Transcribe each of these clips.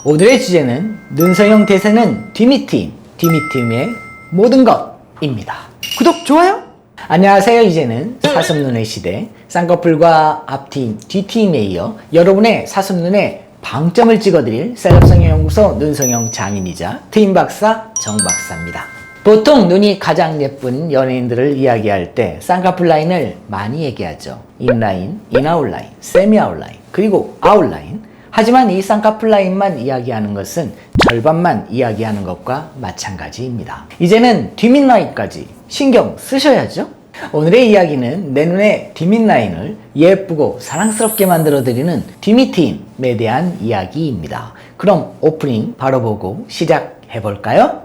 오늘의 주제는 눈성형 대세는 디미팀, 디미팀의 모든 것입니다. 구독, 좋아요! 안녕하세요. 이제는 사슴눈의 시대, 쌍꺼풀과 앞팀, 뒤팀에 이어 여러분의 사슴눈에 방점을 찍어드릴 셀럽성형연구소 눈성형 장인이자 트임 박사 정 박사입니다. 보통 눈이 가장 예쁜 연예인들을 이야기할 때 쌍꺼풀 라인을 많이 얘기하죠. 인라인, 인아웃라인, 세미아웃라인, 그리고 아웃라인. 하지만 이 쌍꺼풀 라인만 이야기하는 것은 절반만 이야기하는 것과 마찬가지입니다. 이제는 뒷밑 라인까지 신경 쓰셔야죠. 오늘의 이야기는 내 눈의 뒷밑 라인을 예쁘고 사랑스럽게 만들어드리는 디미팀에 대한 이야기입니다. 그럼 오프닝 바로 보고 시작해볼까요?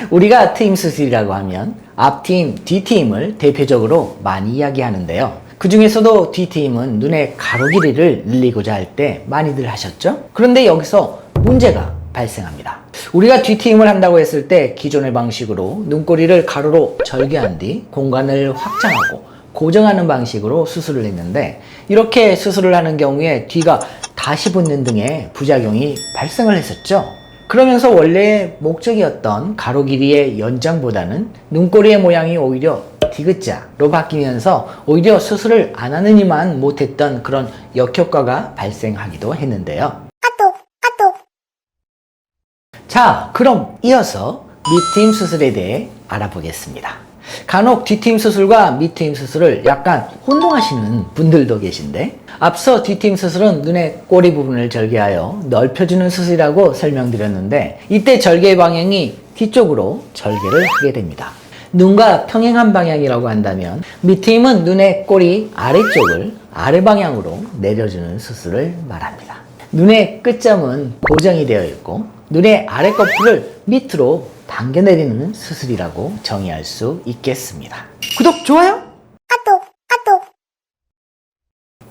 우리가 트임 수술이라고 하면 앞팀, 뒤팀을 대표적으로 많이 이야기하는데요. 그 중에서도 뒤팀은 눈의 가로 길이를 늘리고자 할 때 많이들 하셨죠? 그런데 여기서 문제가 발생합니다. 우리가 뒤트임을 한다고 했을 때 기존의 방식으로 눈꼬리를 가로로 절개한 뒤 공간을 확장하고 고정하는 방식으로 수술을 했는데, 이렇게 수술을 하는 경우에 뒤가 다시 붙는 등의 부작용이 발생을 했었죠. 그러면서 원래의 목적이었던 가로 길이의 연장보다는 눈꼬리의 모양이 오히려 디귿자로 바뀌면서 오히려 수술을 안 하는 이만 못했던 그런 역효과가 발생하기도 했는데요. 자, 그럼 이어서 밑트임 수술에 대해 알아보겠습니다. 간혹 뒤트임 수술과 밑트임 수술을 약간 혼동하시는 분들도 계신데, 앞서 뒤트임 수술은 눈의 꼬리 부분을 절개하여 넓혀주는 수술이라고 설명드렸는데, 이때 절개 방향이 뒤쪽으로 절개를 하게 됩니다. 눈과 평행한 방향이라고 한다면 밑트임은 눈의 꼬리 아래쪽을 아래 방향으로 내려주는 수술을 말합니다. 눈의 끝점은 고정이 되어 있고 눈의 아래 거풀을 밑으로 당겨내리는 수술이라고 정의할 수 있겠습니다. 구독, 좋아요!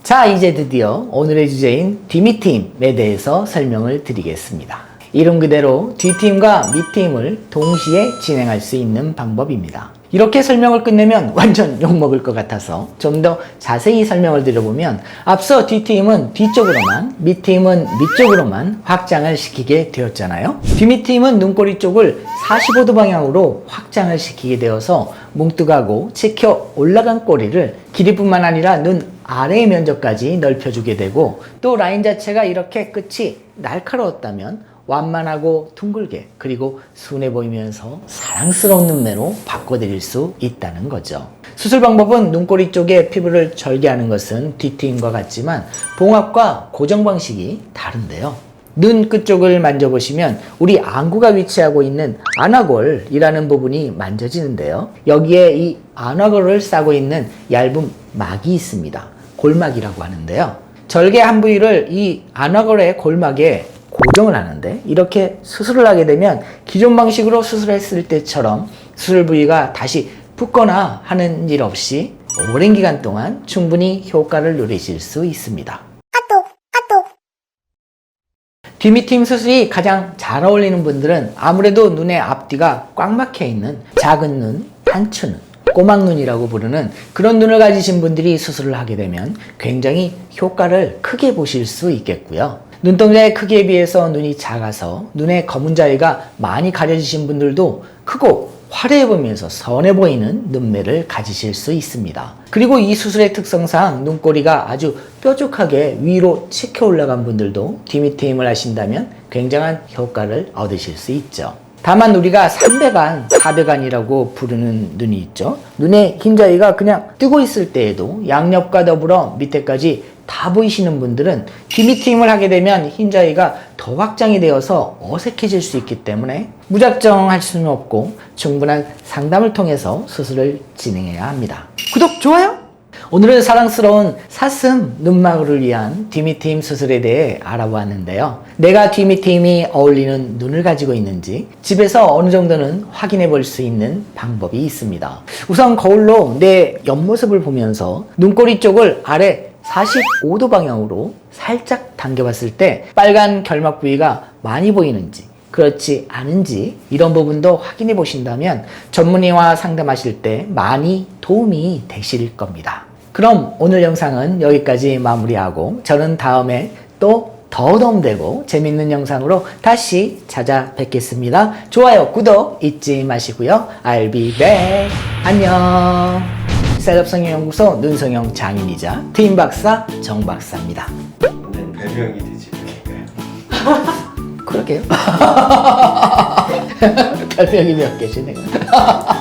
자, 이제 드디어 오늘의 주제인 디미팀에 대해서 설명을 드리겠습니다. 이름 그대로 뒤팀과 밑팀을 동시에 진행할 수 있는 방법입니다. 이렇게 설명을 끝내면 완전 욕먹을 것 같아서 좀 더 자세히 설명을 드려보면, 앞서 뒤팀은 뒤쪽으로만, 밑팀은 밑쪽으로만 확장을 시키게 되었잖아요. 뒤밑팀은 눈꼬리 쪽을 45도 방향으로 확장을 시키게 되어서 뭉뚝하고 치켜 올라간 꼬리를 길이뿐만 아니라 눈 아래의 면적까지 넓혀주게 되고, 또 라인 자체가 이렇게 끝이 날카로웠다면 완만하고 둥글게, 그리고 순해 보이면서 사랑스러운 눈매로 바꿔드릴 수 있다는 거죠. 수술 방법은 눈꼬리 쪽에 피부를 절개하는 것은 뒤트임과 같지만 봉합과 고정 방식이 다른데요. 눈 끝쪽을 만져보시면 우리 안구가 위치하고 있는 안화골이라는 부분이 만져지는데요. 여기에 이 안화골을 싸고 있는 얇은 막이 있습니다. 골막이라고 하는데요. 절개 한 부위를 이 안화골의 골막에 고정을 하는데, 이렇게 수술을 하게 되면 기존 방식으로 수술했을 때처럼 수술 부위가 다시 붓거나 하는 일 없이 오랜 기간 동안 충분히 효과를 누리실 수 있습니다. 뒤밑팀 수술이 가장 잘 어울리는 분들은 아무래도 눈의 앞뒤가 꽉 막혀 있는 작은 눈, 한추눈, 꼬막눈이라고 부르는 그런 눈을 가지신 분들이 수술을 하게 되면 굉장히 효과를 크게 보실 수 있겠고요. 눈동자의 크기에 비해서 눈이 작아서 눈의 검은 자위가 많이 가려지신 분들도 크고 화려해 보이면서 선해 보이는 눈매를 가지실 수 있습니다. 그리고 이 수술의 특성상 눈꼬리가 아주 뾰족하게 위로 치켜 올라간 분들도 디미트임을 하신다면 굉장한 효과를 얻으실 수 있죠. 다만 우리가 3배간, 4배간이라고 부르는 눈이 있죠. 눈의 흰자위가 그냥 뜨고 있을 때에도 양옆과 더불어 밑에까지 다 보이시는 분들은 디미트임을 하게 되면 흰자위가 더 확장이 되어서 어색해질 수 있기 때문에 무작정 할 수는 없고 충분한 상담을 통해서 수술을 진행해야 합니다. 구독, 좋아요! 오늘은 사랑스러운 사슴 눈망울을 위한 디미트임 수술에 대해 알아보았는데요. 내가 디미트임이 어울리는 눈을 가지고 있는지 집에서 어느 정도는 확인해 볼 수 있는 방법이 있습니다. 우선 거울로 내 옆모습을 보면서 눈꼬리 쪽을 아래 45도 방향으로 살짝 당겨봤을 때 빨간 결막 부위가 많이 보이는지, 그렇지 않은지 이런 부분도 확인해 보신다면 전문의와 상담하실 때 많이 도움이 되실 겁니다. 그럼 오늘 영상은 여기까지 마무리하고 저는 다음에 또 더 도움되고 재밌는 영상으로 다시 찾아뵙겠습니다. 좋아요, 구독 잊지 마시고요. I'll be back. 안녕. 셋업성형연구소 눈성형 장인이자 팀 박사 정 박사입니다. 오늘 별명이 되지 않을까요? 그러게요. 별명이 몇 개지 내가.